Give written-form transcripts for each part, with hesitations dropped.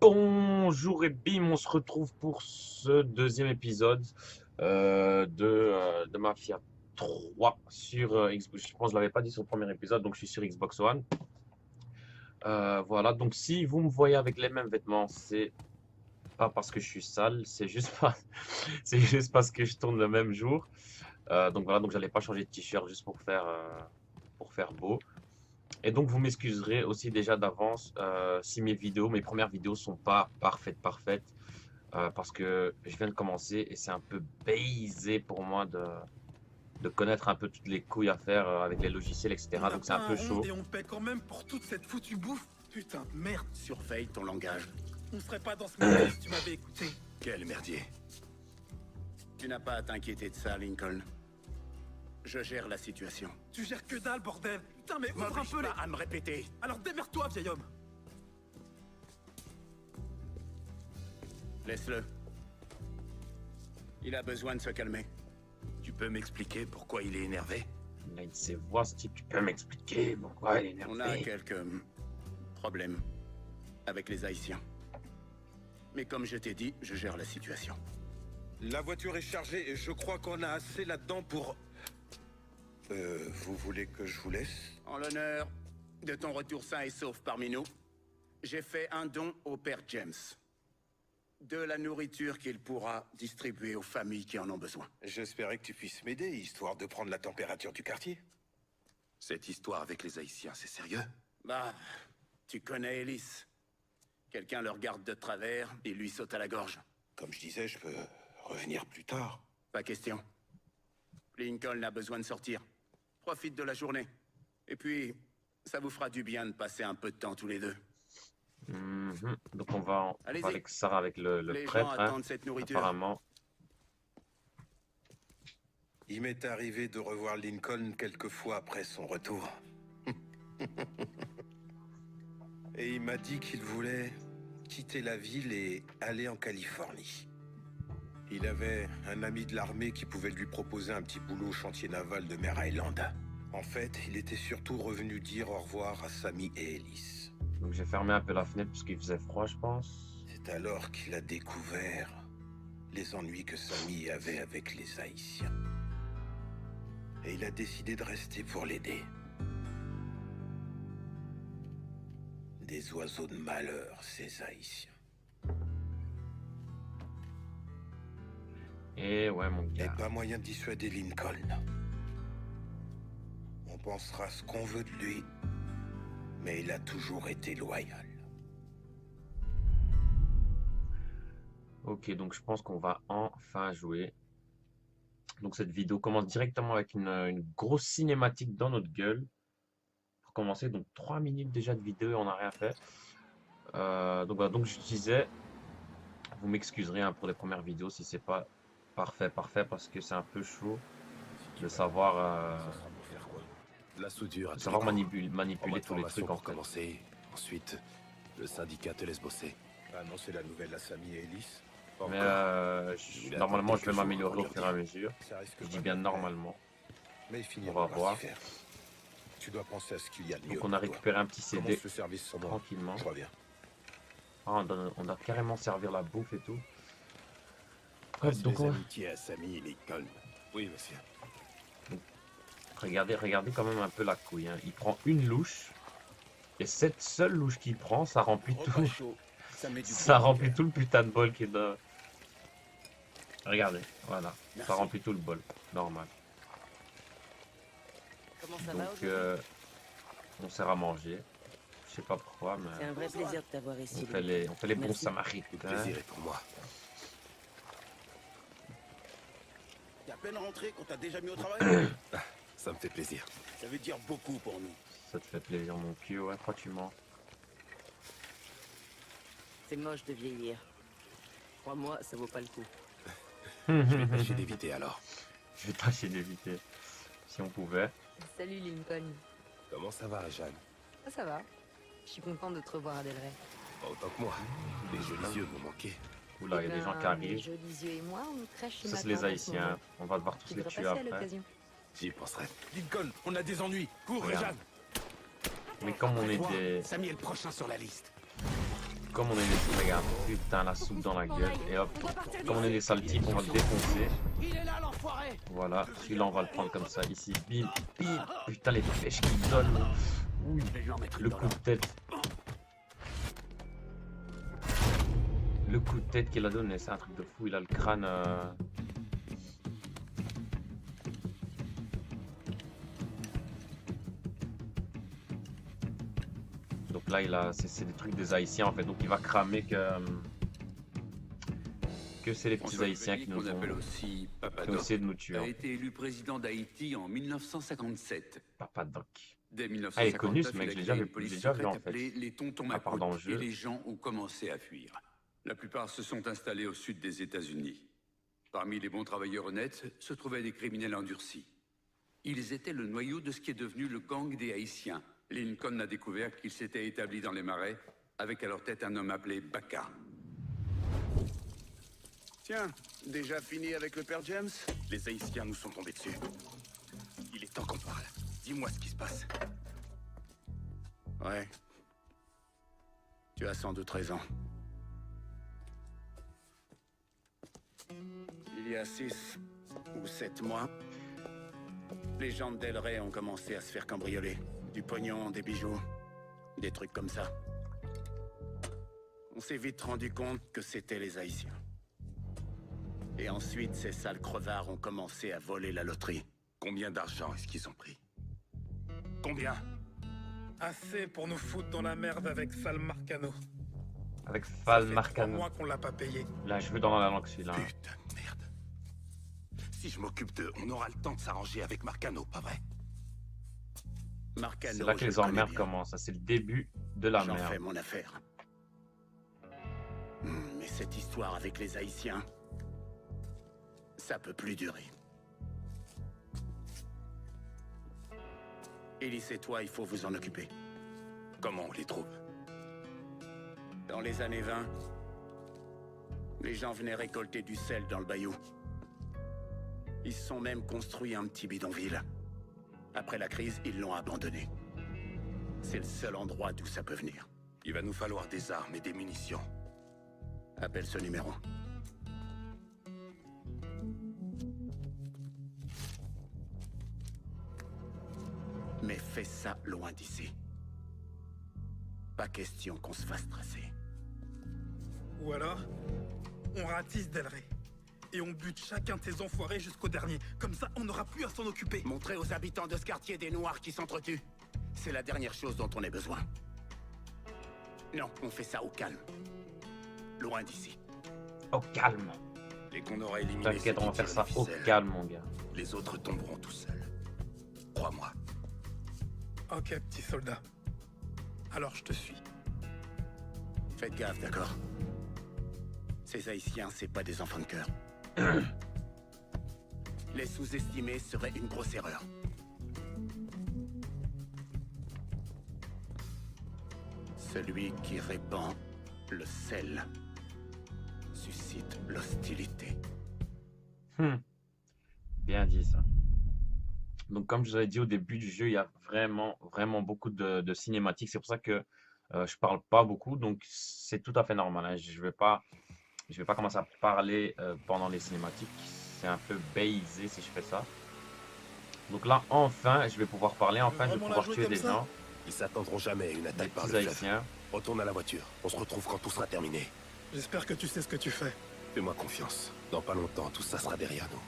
Bonjour et bim, on se retrouve pour ce deuxième épisode de Mafia 3 sur Xbox. Je pense que je l'avais pas dit sur le premier épisode, donc je suis sur Xbox One. Voilà, donc si vous me voyez avec les mêmes vêtements, c'est pas parce que je suis sale, c'est juste pas, c'est juste parce que je tourne le même jour. Donc voilà, donc j'allais pas changer de t-shirt juste pour faire beau. Et donc vous m'excuserez aussi déjà d'avance si mes premières vidéos sont pas parfaites. Parce que je viens de commencer et c'est un peu baisé pour moi de connaître un peu toutes les couilles à faire avec les logiciels, On etc. n'a Donc c'est pas un un peu rond chaud. et on paie quand même pour toute cette foutue bouffe. Putain, merde. Surveille ton langage. On serait pas dans ce merdier si tu m'avais écouté. Quel merdier. Tu n'as pas à t'inquiéter de ça, Lincoln. Je gère la situation. Tu gères que dalle, bordel. Putain, mais ouvre un M'oblige peu les... pas à me répéter. Alors démerde-toi, vieil homme. Laisse-le. Il a besoin de se calmer. Tu peux m'expliquer pourquoi il est énervé? Il a une de ses voix, ce type, tu peux m'expliquer pourquoi il est On a énervé. quelques problèmes avec les Haïtiens. Mais comme je t'ai dit, je gère la situation. La voiture est chargée et je crois qu'on a assez là-dedans pour... vous voulez que je vous laisse? En l'honneur de ton retour sain et sauf parmi nous, j'ai fait un don au père James. De la nourriture qu'il pourra distribuer aux familles qui en ont besoin. J'espérais que tu puisses m'aider, histoire de prendre la température du quartier. Cette histoire avec les Haïtiens, c'est sérieux? Bah, tu connais Ellis. Quelqu'un le regarde de travers et lui saute à la gorge. Comme je disais, je peux revenir plus tard. Pas question. Lincoln a besoin de sortir. Profite de la journée. Et puis, ça vous fera du bien de passer un peu de temps tous les deux. Donc on va Allez-y. avec Sarah, avec le Les prêtre, gens attendent cette nourriture. apparemment. Il m'est arrivé de revoir Lincoln quelques fois après son retour. Et il m'a dit qu'il voulait quitter la ville et aller en Californie. Il avait un ami de l'armée qui pouvait lui proposer un petit boulot au chantier naval de Mare Island. En fait, il était surtout revenu dire au revoir à Sammy et Ellis. Donc j'ai fermé un peu la fenêtre parce qu'il faisait froid, je pense. C'est alors qu'il a découvert les ennuis que Sammy avait avec les Haïtiens. Et il a décidé de rester pour l'aider. Des oiseaux de malheur, ces Haïtiens. Et ouais, mon Et gars. pas moyen de dissuader Lincoln. On pensera ce qu'on veut de lui, mais il a toujours été loyal. Ok, donc je pense qu'on va enfin jouer. Donc cette vidéo commence directement avec une grosse cinématique dans notre gueule. Pour commencer, donc 3 minutes déjà de vidéo et on n'a rien fait. Donc voilà, donc je disais, vous m'excuserez hein, pour les premières vidéos si c'est pas parfait, parce que c'est un peu chaud de savoir, La soudure à de tous savoir les coups. manipuler tous les Formation trucs en pour fait. commencer. Ensuite, le syndicat te laisse bosser. Annoncer la nouvelle à Sammy et Ellis. Mais voulais normalement attendre je vais quelques m'améliorer jours au fur et à mesure. Ça risque Je dis pas bien de normalement. Mais il On finira va par voir. s'y faire. Tu dois penser à ce qu'il y a de mieux. Donc on a pour toi. récupéré un petit CD Commence le service sans moi. tranquillement. Je reviens. Ah, on doit carrément servir la bouffe et tout. Bref, donc les on... amitiés à Sammy et Lincoln. Oui, monsieur. regardez quand même un peu la couille. Hein. Il prend une louche. Et cette seule louche qu'il prend, ça remplit tout. chaud, ça met du Ça goût. remplit tout le putain de bol qu'il a. Regardez, voilà. Merci. Ça remplit tout le bol. Normal. Comment ça va Donc, aujourd'hui? on sert à manger. Je sais pas pourquoi, mais C'est un vrai plaisir de t'avoir ici. on fait les bons Merci. samaritains. Le plaisir est pour moi. T'es à peine rentré qu'on t'a déjà mis au travail. Ça me fait plaisir. Ça veut dire beaucoup pour nous. Ça te fait plaisir, mon cul. Ouais, pourquoi tu mens? C'est moche de vieillir. Crois-moi, ça vaut pas le coup. Je vais tâcher d'éviter alors. Je vais tâcher d'éviter. Si on pouvait. Salut Lincoln. Comment ça va, Jeanne? Ah, ça va. Je suis contente de te revoir à Delray. Pas autant que moi. Les jolis yeux m'ont manqué. Oula, il y a des gens qui Les arrivent. jolis yeux et moi, on crèche chez Ça, ma c'est les tante en ce Haïtiens. moment. On va devoir tous Tu les devrais tuer passer à après. l'occasion. J'y penserai. Lincoln, on a des ennuis. Cours, Regarde. Jeanne. Mais comme on est des... Sammy est le prochain sur la liste. comme on est des... Regarde, putain, la soupe dans la gueule. Et hop, comme on est des sales types, on va le défoncer. Voilà, celui-là, on va le prendre comme ça. Ici, bim, bim. Putain, les flèches qu'il donne. Ouh, le coup de tête. Le coup de tête qu'il a donné, c'est un truc de fou. Il a le crâne... Donc là, c'est des trucs des Haïtiens en fait. Donc il va cramer que c'est les petits Haïtiens qui nous appelle ont aussi essayé de nous tuer. a été élu président d'Haïti en 1957. Papa Doc. Dès Ah, il est connu ce 1959, mec, il a je l'ai créé déjà une police vu en secrète fait. appelée les tontons À part dans le Macoutes, jeu. et les gens ont commencé à fuir. La plupart se sont installés au sud des États-Unis. Parmi les bons travailleurs honnêtes se trouvaient des criminels endurcis. Ils étaient le noyau de ce qui est devenu le gang des Haïtiens. Lincoln a découvert qu'ils s'étaient établis dans les marais, avec à leur tête un homme appelé Baka. Tiens, déjà fini avec le père James? Les Haïtiens nous sont tombés dessus. Il est temps qu'on parle. Dis-moi ce qui se passe. Ouais. Tu as sans doute raison. Il y a 6 ou 7 mois, les gens de Del Rey ont commencé à se faire cambrioler. Du pognon, des bijoux, des trucs comme ça. On s'est vite rendu compte que c'était les Haïtiens. Et ensuite, ces sales crevards ont commencé à voler la loterie. Combien d'argent est-ce qu'ils ont pris? Combien? Assez pour nous foutre dans la merde avec Sal Marcano. Avec Ça Fal fait 3 Marcano. mois qu'on l'a pas payé. Là, je veux dans la langue celui-là. Putain de merde. Si je m'occupe d'eux, on aura le temps de s'arranger avec Marcano, pas vrai? Marcano, C'est là que je les le connais emmerdes bien. commencent. C'est le début de la J'en fais merde. mon affaire. Mais cette histoire avec les Haïtiens, ça peut plus durer. Ellis et toi, il faut vous en occuper. Comment on les trouve? Dans les années 20, les gens venaient récolter du sel dans le bayou. Ils se sont même construit un petit bidonville. Après la crise, ils l'ont abandonné. C'est le seul endroit d'où ça peut venir. Il va nous falloir des armes et des munitions. Appelle ce numéro. Mais fais ça loin d'ici. Pas question qu'on se fasse tracer. Ou alors, on ratisse Del Rey. Et on bute chacun de tes enfoirés jusqu'au dernier. Comme ça, on n'aura plus à s'en occuper. Montrer aux habitants de ce quartier des Noirs qui s'entretuent. C'est la dernière chose dont on ait besoin. Non, on fait ça au calme. Loin d'ici. Au calme. Dès qu'on aura éliminé T'inquiète, ceux on va qui faire tirent ça la au ficelle, calme, mon gars. les autres tomberont tout seuls. Crois-moi. Ok, petit soldat. Alors je te suis. Faites gaffe, d'accord? Ces Haïtiens, c'est pas des enfants de cœur. Les sous-estimer serait une grosse erreur. Celui qui répand le sel suscite l'hostilité. Bien dit ça. Donc comme je vous avais dit au début du jeu, il y a vraiment beaucoup de cinématiques. C'est pour ça que je parle pas beaucoup. Donc c'est tout à fait normal, hein. Je vais pas commencer à parler pendant les cinématiques. C'est un peu baisé si je fais ça. Donc là, enfin, je vais pouvoir parler. Enfin, je vais Vraiment la pouvoir jouer tuer comme des ça gens, Ils s'attendront jamais à une des attaque par petits le fleuve. Haïtiens. Retourne à la voiture. On se retrouve quand tout sera terminé. J'espère que tu sais ce que tu fais. Fais-moi confiance. Dans pas longtemps, tout ça sera derrière nous.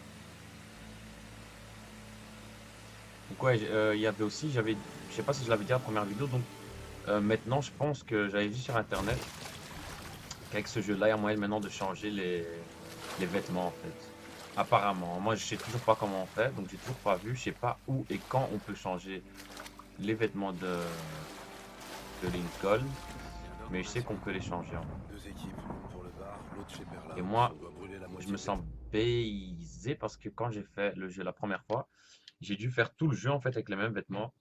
Donc ouais, il y avait aussi, je sais pas si je l'avais dit à la première vidéo, donc maintenant je pense que j'avais vu sur internet qu'avec ce jeu-là, il y a moyen maintenant de changer les vêtements en fait. Apparemment, moi je sais toujours pas comment on fait, donc j'ai toujours pas vu, je sais pas où et quand on peut changer les vêtements de Lincoln, mais je sais qu'on peut les changer. Hein. Deux équipes. Pour le bar, l'autre chez Perla. Et moi, On doit brûler la je moitié me des sens baisé parce que quand j'ai fait le jeu la première fois, j'ai dû faire tout le jeu en fait avec les mêmes vêtements.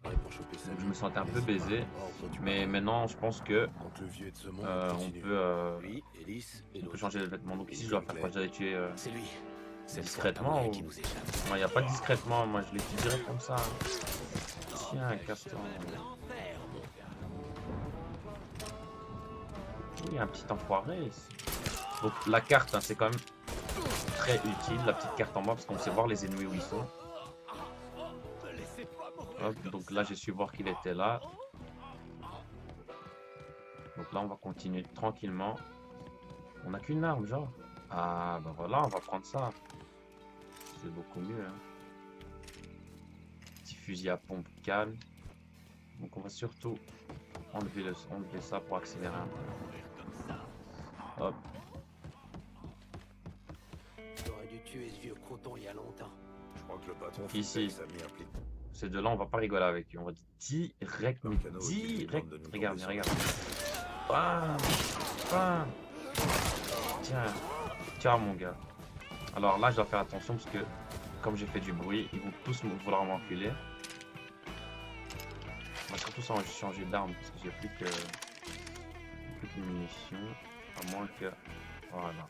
Ouais, pour choper Donc Sally. je me sentais un peu N'hésite pas. baisé, Ordre du mais baron. maintenant je pense que Contre le vieux et de ce monde, on continue. peut Lui, Ellis et on peut l'autre. changer les vêtements. Donc ici je dois faire quoi? J'allais tuer C'est lui. C'est discrètement ou... qui nous échappe. Non, il n'y a pas de discrètement, moi je l'ai tué direct comme ça. Hein. Tiens, casse-toi. il y a un petit enfoiré ici. Donc la carte, hein, c'est quand même très utile, la petite carte en bas, parce qu'on sait voir les ennemis où ils sont. Hop, donc là, j'ai su voir qu'il était là. Donc là, on va continuer tranquillement. On n'a qu'une arme, genre. Ah, bah voilà, on va prendre ça. C'est beaucoup mieux. Hein. Petit fusil à pompe calme. Donc on va surtout enlever ça pour accélérer un peu. Hop. J'aurais dû tuer ce vieux croton il y a longtemps. Je crois que le patron Ici. Foutex a mis un pli. Ces deux-là, on va pas rigoler avec eux. On va direct, mais direct. Regardez, regardez. Bam, bam. Tiens, tiens mon gars. Alors là, je dois faire attention parce que comme j'ai fait du bruit, ils vont tous vouloir m'enculer. On va surtout changer d'arme parce que j'ai plus que munitions. À moins que... Voilà.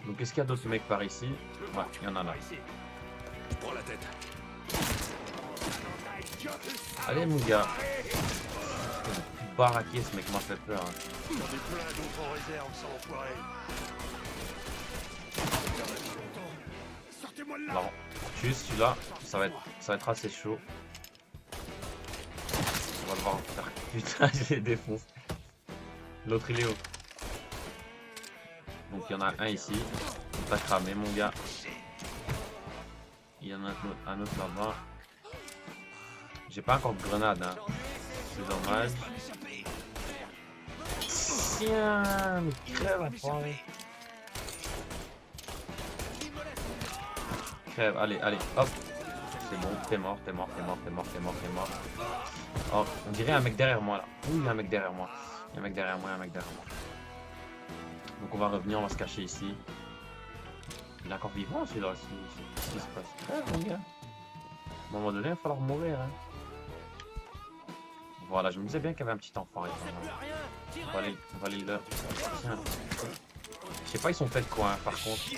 Donc est-ce qu'il y a d'autres mecs par ici? Ouais, il y en a là. Prends la tête. Allez mon gars. Baraqué, ce mec m'a fait peur. Hein. J'en ai plein d'autres en réserve, sans enfoiré. Sortez-moi de là. Alors, juste celui-là, ça va être assez chaud. On va le voir faire. Putain, je les défonce. L'autre il est où? Donc il y en a un ici. T'as cramé mon gars. Il y en a un autre là-bas. J'ai pas encore de grenade, hein. C'est dommage. Tiens, mais crève après. Crève, allez, allez, hop. C'est bon, t'es mort. Oh, on dirait un mec derrière moi là. Oui, il y a un mec derrière moi. Il y a un mec derrière moi. Donc on va revenir, on va se cacher ici. Il est encore vivant celui-là, qu'est-ce qui se passe? Ouais, mon gars. À un moment donné, il va falloir mourir. Hein. Voilà, je me disais bien qu'il y avait un petit enfoiré. On va aller là. Tiens. Je sais pas, ils sont faits de quoi, hein, par contre.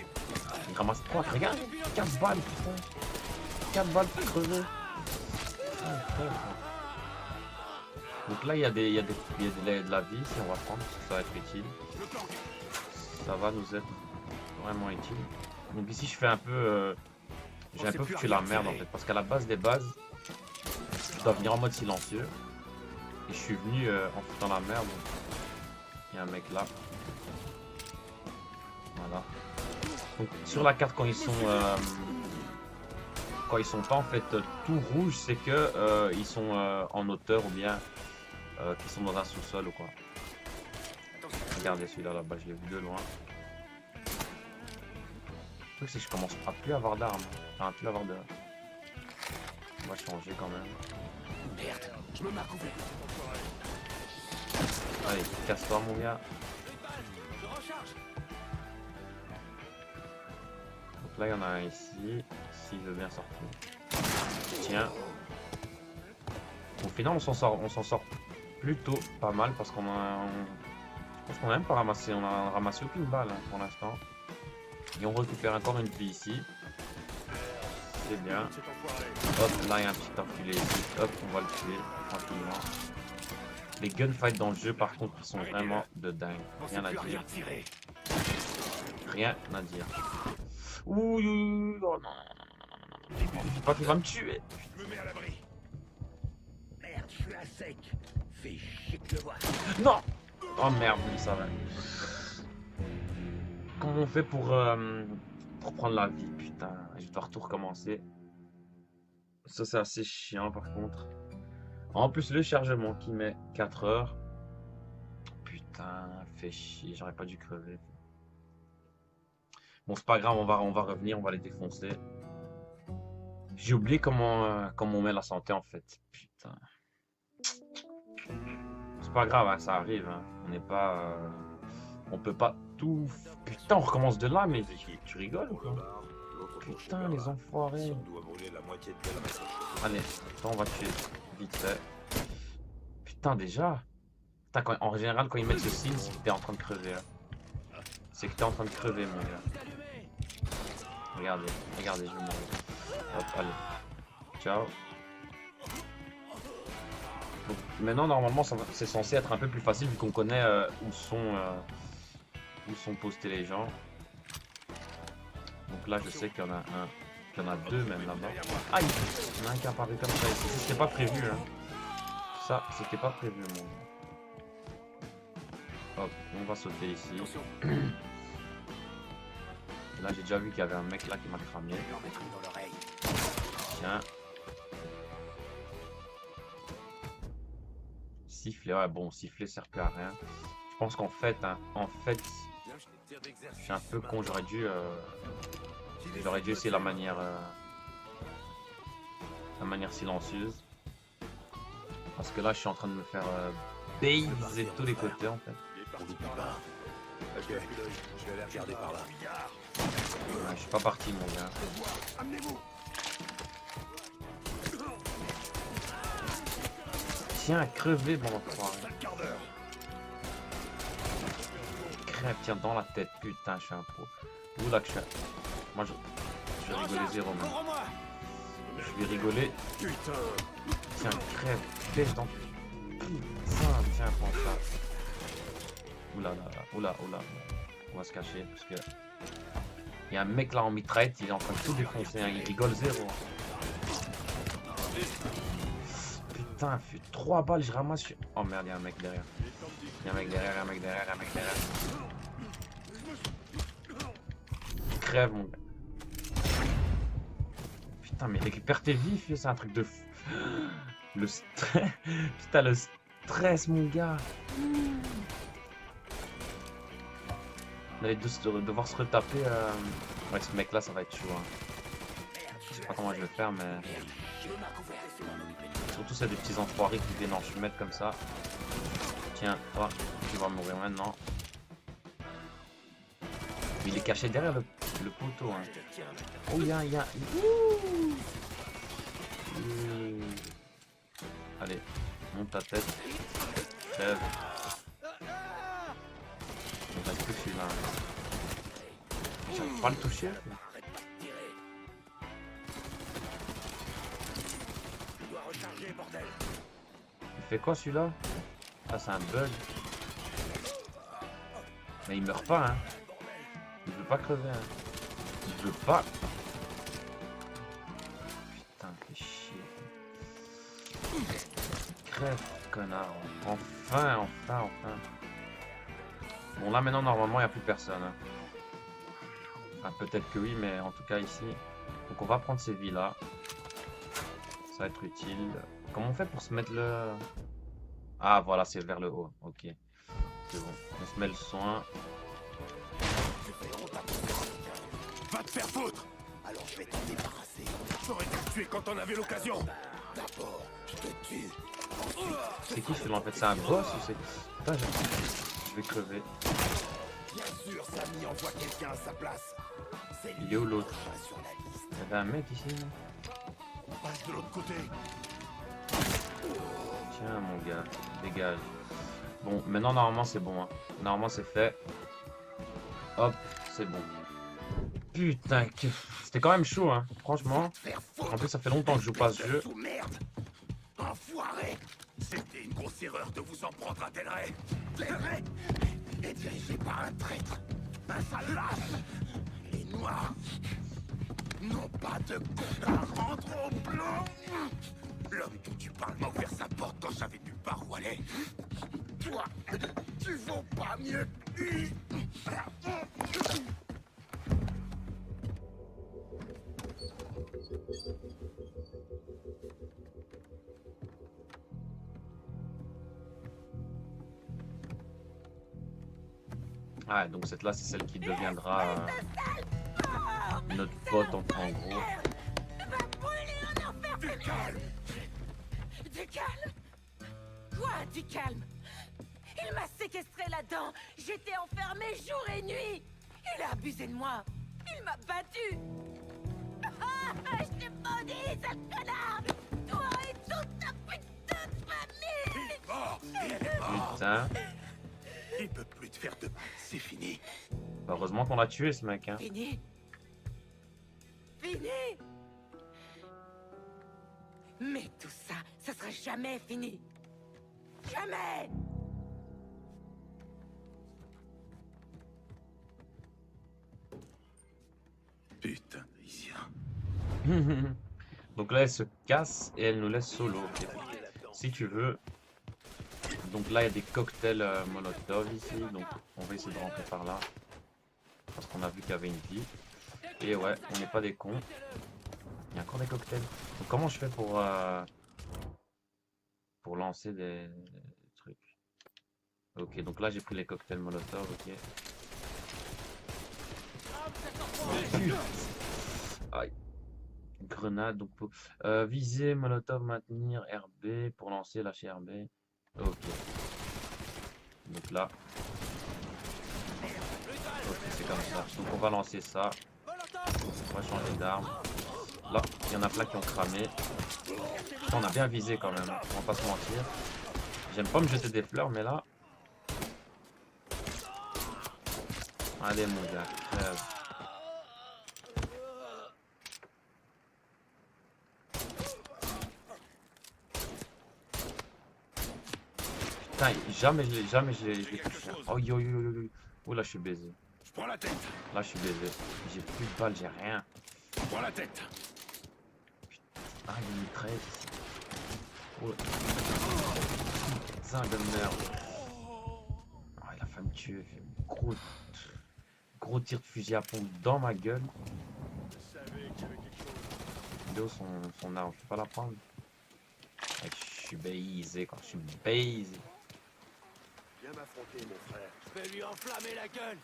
Ils ramassent quoi? Regarde, 4 balles, putain. 4 balles pour crever. Ah, donc là, il y a de la vie, si on va prendre, ça va être utile. Ça va nous être vraiment utile. Donc ici, je fais un peu... j'ai un peu foutu la merde, en fait, parce qu'à la base des bases, je dois venir en mode silencieux. Et je suis venu en foutant la merde. Il y a un mec là. Voilà. Donc sur la carte quand ils sont pas en fait tout rouge, c'est que ils sont en hauteur ou bien qu'ils sont dans un sous-sol ou quoi. Regardez celui-là là-bas, je l'ai vu de loin. Le truc c'est que je commence à plus avoir d'armes. Enfin, à plus avoir de... On va changer quand même. Merde, je me marque ouvert. Allez, casse-toi mon gars. Donc là il y en a un ici, s'il veut bien sortir. Tiens. Au final on s'en sort plutôt pas mal parce qu'on a... Je pense qu'on a même pas ramassé, on a ramassé aucune balle hein, pour l'instant. Et on récupère encore une vie ici. C'est bien. Hop, là il y a un petit enculé ici. Hop, on va le tuer tranquillement. Les gunfights dans le jeu par contre ils sont vraiment de dingue. Rien à dire. Rien à dire. Ouh, oh non. Je sais pas qu'il va me tuer. Je me mets à l'abri. Merde, je suis à sec. Fais chier que le voir. Non. Oh merde, ça va. Comment on fait pour prendre la vie? Putain, je dois tout recommencer. Ça c'est assez chiant par contre. En plus le chargement qui met 4 heures. Putain, fait chier, j'aurais pas dû crever. Bon c'est pas grave, on va revenir, on va les défoncer. J'ai oublié comment on met la santé en fait. Putain. C'est pas grave, hein, ça arrive. Hein. On n'est pas... on peut pas tout... Putain, on recommence de là, mais tu rigoles ou quoi? Putain, les enfoirés. Allez, attends, on va tuer vite fait. Putain, déjà. Putain, en général, quand ils mettent ce signe, c'est que t'es en train de crever. Hein. C'est que t'es en train de crever, mon gars. Regardez, regardez, je vais mourir. Hop, allez. Ciao. Donc, maintenant, normalement, c'est censé être un peu plus facile vu qu'on connaît où sont postés les gens. Donc là, je sais qu'il y en a un, qu'il y en a deux même là-bas. Ah, il y en a un qui est apparu comme ça ici. C'était pas prévu, hein. Ça, c'était pas prévu, mon gars. Hop, on va sauter ici. Là, j'ai déjà vu qu'il y avait un mec là qui m'a cramé. Tiens. Siffler, ouais, bon, siffler sert plus à rien. Je pense qu'en fait, hein, je suis un peu con. J'aurais dû essayer la manière silencieuse. Parce que là, je suis en train de me faire baiser de tous les côtés, en fait. Ok, je vais aller regarder par là. Ouais, je suis pas parti, mon gars. Tiens, crever, bon, enfoiré. Crève, tiens, dans la tête, putain, je suis un pro. Où là que je suis? Moi, je vais rigoler zéro, même. Je vais rigoler. Tiens, crève, pèse dans... Putain, tiens, prends ça. Oula, oula. On va se cacher, parce que... Il y a un mec là en mitraillette, il est en train de tout défoncer, hein. Il rigole zéro. Putain, fait 3 balles, je ramasse. Oh merde, il y a un mec derrière. Il y a un mec derrière. Crève, mon gars. Putain, mais récupère tes vies, c'est un truc de fou. Le stress. Putain, le stress, mon gars. On allait devoir se retaper. Ouais, ce mec là, ça va être chaud. Hein. Je sais pas comment je vais faire, mais. Surtout, c'est des petits enfoirés qui viennent en chumette comme ça. Tiens, toi, tu vas mourir maintenant. Il est caché derrière le poteau. Hein. Oh, il y a. Allez, monte ta tête. Crève. On va plus celui-là. J'arrive pas à le toucher. Il fait quoi celui-là? Ça c'est un bug. Mais il meurt pas, hein. Il veut pas crever, hein. Il veut pas. Putain, fais chier. Crève, connard. Enfin. Bon, là maintenant, normalement, il n'y a plus personne. Hein. Enfin, peut-être que oui, mais en tout cas ici. Donc on va prendre ces vies là. Ça va être utile. Comment on fait pour se mettre le... Ah voilà, c'est vers le haut. Ok. C'est bon. On se met le soin. Va te faire foutre! Alors je vais t'en débarrasser. J'aurais dû te tuer quand on avait l'occasion. D'abord, je te tue. C'est qui celui-là en fait? C'est un boss ou c'est... Putain, je vais crever. Bien sûr, Samy envoie quelqu'un à sa place. Il est où l'autre? Il y avait un mec ici. On passe de l'autre côté. Tiens mon gars, dégage. Bon, maintenant normalement c'est bon. Hein. Normalement c'est fait. Hop, c'est bon. Putain, c'était quand même chaud, hein. Franchement. En plus ça fait longtemps que je joue pas à ce jeu. Merde! Enfoiré! C'était une grosse erreur de vous en prendre à Delray. Delray est dirigé par un traître. Un sale lâche. Les Noirs n'ont pas de compte à rendre au blanc. L'homme dont tu parles m'a ouvert sa porte quand j'avais nulle part où aller. Toi, tu vaux pas mieux que lui. Ah, donc cette là c'est celle qui deviendra notre pote en gros. Du calme! Quoi, du calme? Il m'a séquestré là-dedans. J'étais enfermé jour et nuit. Il a abusé de moi. Il m'a battu. Je t'ai maudit, sale connard! Toi et toute ta putain de famille! Putain. Il peut plus te faire de... C'est fini. Heureusement qu'on l'a tué ce mec. Hein. Fini? Mais tout ça, ça sera jamais fini. Jamais! Putain, ici. Donc là, elle se casse et elle nous laisse solo. Ok. Si tu veux. Donc là, il y a des cocktails Molotov ici. Donc on va essayer de rentrer par là. Parce qu'on a vu qu'il y avait une vie. Et ouais, on n'est pas des cons. Il y a encore des cocktails. Donc comment je fais pour lancer des trucs? Ok, donc là j'ai pris les cocktails Molotov, ok. Aïe. Grenade, donc pour viser, Molotov, maintenir, RB, pour lancer, lâcher RB. Ok. Donc là. Ok, c'est comme ça. Donc on va lancer ça. On va changer d'arme. Là, il y en a plein qui ont cramé. Putain, on a bien visé quand même, on va pas se mentir. J'aime pas me jeter des fleurs, mais là... Allez mon gars, crève. Putain, jamais je l'ai touché. Oh yo yo yo yo. Oh là je suis baisé. Je prends la tête. Là je suis baisé. J'ai plus de balles, j'ai rien. Je prends la tête. Ah il y a une mitrailleuse ici. Oh. Putain de merde. Ah il a failli me tuer. Gros tir de fusil à pompe dans ma gueule. Il est où son arme? Je peux pas la prendre. Ah, je suis baisé quand je suis baisé. Viens m'affronter, mon frère. Je vais lui enflammer la gueule.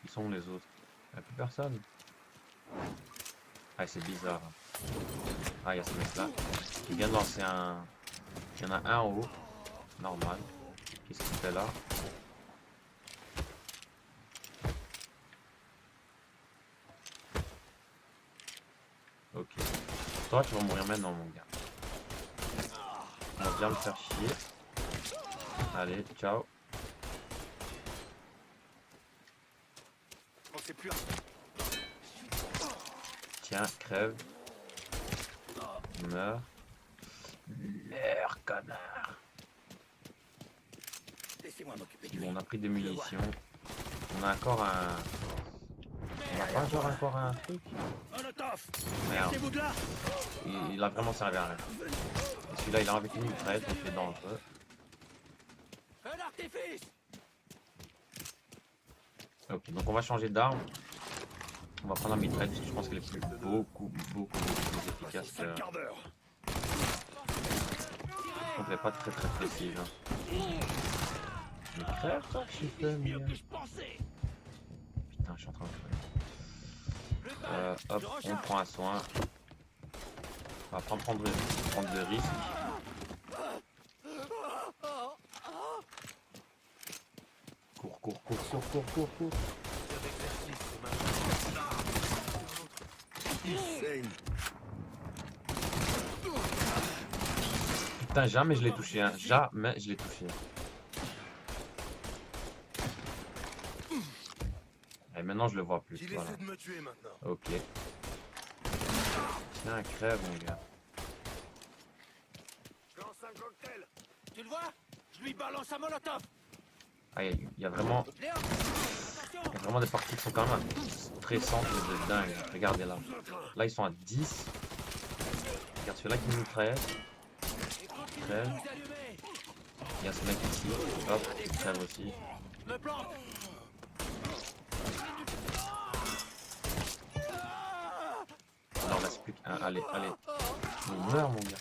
Ils sont où les autres? Il n'y a plus personne. Ah c'est bizarre. Ah il y a ce mec là. Il vient de lancer un... Il y en a un en haut. Normal. Qu'est-ce qu'il fait là? Ok. Toi tu vas mourir maintenant mon gars. On va bien le faire chier. Allez, ciao. On sait plus. Tiens, crève. Meurs. Meurs, connard. Laissez-moi m'occuper du Bon, on a pris des munitions. On a encore un... On a pas genre encore un truc? Molotov. Merde. Mettez-vous de là. Il a vraiment servi à rien. Et celui-là, il a avec une mitraillette, donc c'est dangereux. Un artifice. Ok, donc on va changer d'arme. On va prendre la mitraillette parce que je pense qu'elle est beaucoup plus efficace que... quart d'heure. Par contre, elle est pas très précise. Hein. Mais crève, ça, je suis fait, mais... Putain, je suis en train de crever. Hop, on prend un soin. On va pas prendre de risques. Cours. Putain, jamais je l'ai touché, hein. Jamais je l'ai touché. Et maintenant je le vois plus. Il Voilà. essaie de me tuer maintenant. Ok. Tiens, crève mon gars. Je lance un cocktail. Tu le vois? Je lui balance un molotov. Ah, il y a vraiment des parties qui sont quand même stressantes de dingue. Regardez là. Là, ils sont à 10. Regarde celui-là qui nous crève. Crève. Il y a ce mec ici. Hop, il crève aussi. Me plante. Alors, il reste plus qu'un. Allez. Il meurt, mon gars.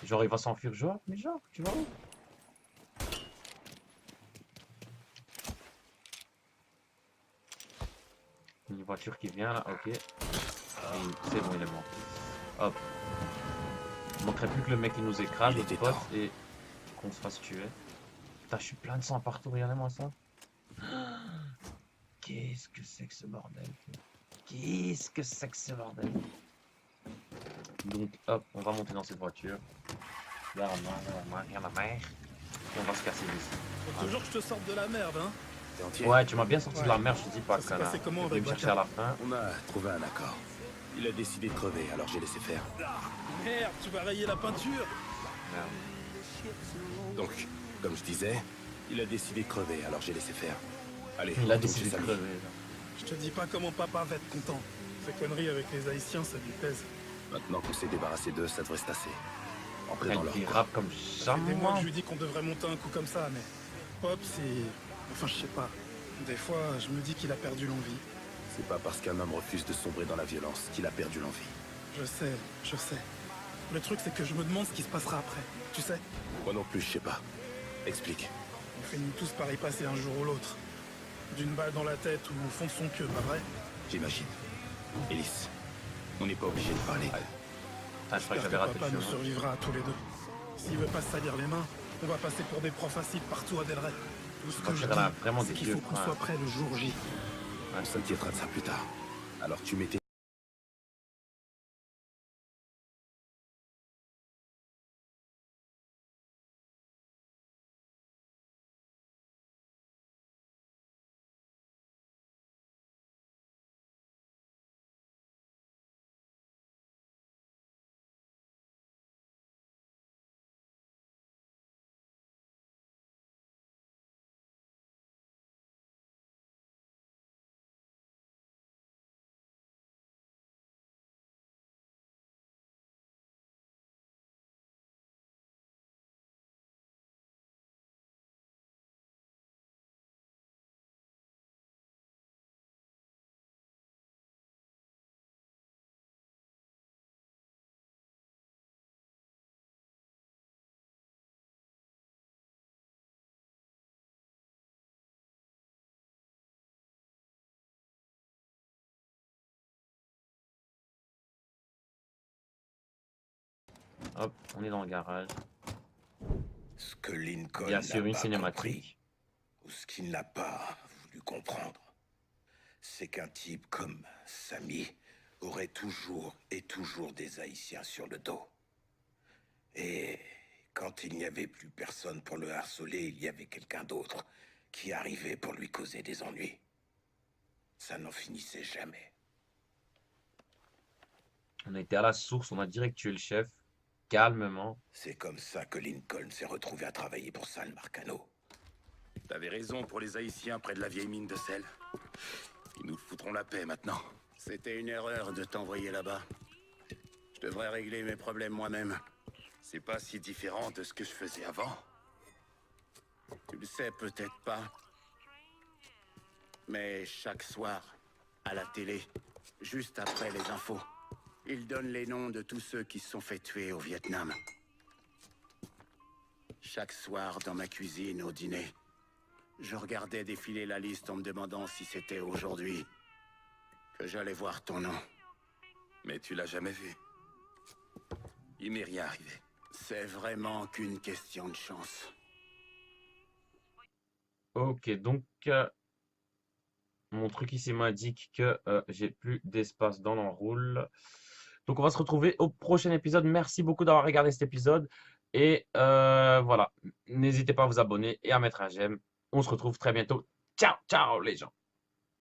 Genre, il va s'enfuir. Genre, mais genre, tu vas où? Une voiture qui vient là, ok. C'est bon, il est mort. Hop. Il manquerait plus que le mec qui nous écrase, notre pote, et qu'on se fasse tuer. Putain, je suis plein de sang partout, regardez-moi ça. Qu'est-ce que c'est que ce bordel? Qu'est-ce que c'est que ce bordel? Donc, hop, on va monter dans cette voiture. Là, rien à mer. Et on va se casser d'ici. Faut toujours que je te sorte de la merde, hein. T'es entier? Ouais, tu m'as bien sorti de la mer, je te dis pas, Ça s'est connard. passé comment Tu avec me chercher Baka? à la fin. On a trouvé un accord. Il a décidé de crever, alors j'ai laissé faire. Merde, tu vas rayer la peinture. Merde. Donc, Comme je disais, il a décidé de crever, alors j'ai laissé faire. Allez, Il a retourne décidé chez de Samy. crever. Là. Je te dis pas comment papa va être content. Ces conneries avec les Haïtiens, ça lui pèse. Maintenant qu'on s'est débarrassé d'eux, ça devrait se tasser. Entrez Elle dans leur coin. dérape comme Ça fait des mois jamais. que je lui dis qu'on devrait monter un coup comme ça, mais Pop, c'est... Enfin, je sais pas. Des fois, je me dis qu'il a perdu l'envie. C'est pas parce qu'un homme refuse de sombrer dans la violence qu'il a perdu l'envie. Je sais, je sais. Le truc, c'est que je me demande ce qui se passera après. Tu sais, Moi non plus, je sais pas. Explique. on finit tous par y passer un jour ou l'autre. D'une balle dans la tête ou au fond de son queue, pas vrai? J'imagine. Ellis, on n'est pas obligé de parler. Ah, je crois que J'espère j'avais que raté papa le nous chemin. survivra à tous les deux. S'il veut pas se salir les mains, on va passer pour des profs faciles partout à Del Rey. Tout ce crois que je qu'elle a dis, vraiment c'est des qu'il yeux faut qu'on fins. soit prêt le jour J. On s'inquiétera de ça plus tard. Alors tu m'étais... Hop, on est dans le garage. Ce que Lincoln Bien sûr, n'a une pas cinématique. compris, ou ce qu'il n'a pas voulu comprendre, c'est qu'un type comme Samy aurait toujours et toujours des Haïtiens sur le dos. Et quand il n'y avait plus personne pour le harceler, il y avait quelqu'un d'autre qui arrivait pour lui causer des ennuis. Ça n'en finissait jamais. On a été à la source, on a direct tué le chef. Calmement. C'est comme ça que Lincoln s'est retrouvé à travailler pour Sal Marcano. T'avais raison pour les Haïtiens près de la vieille mine de sel. Ils nous foutront la paix maintenant. C'était une erreur de t'envoyer là-bas. Je devrais régler mes problèmes moi-même. C'est pas si différent de ce que je faisais avant. Tu le sais peut-être pas. Mais chaque soir, à la télé, juste après les infos, ils donnent les noms de tous ceux qui se sont fait tuer au Vietnam. Chaque soir, dans ma cuisine, au dîner, je regardais défiler la liste en me demandant si c'était aujourd'hui que j'allais voir ton nom. Mais tu l'as jamais vu. Il m'est rien arrivé. C'est vraiment qu'une question de chance. Ok, donc mon truc ici m'indique que j'ai plus d'espace dans l'enroule. Donc on va se retrouver au prochain épisode. Merci beaucoup d'avoir regardé cet épisode. Et voilà, n'hésitez pas à vous abonner et à mettre un j'aime. On se retrouve très bientôt. Ciao, ciao les gens.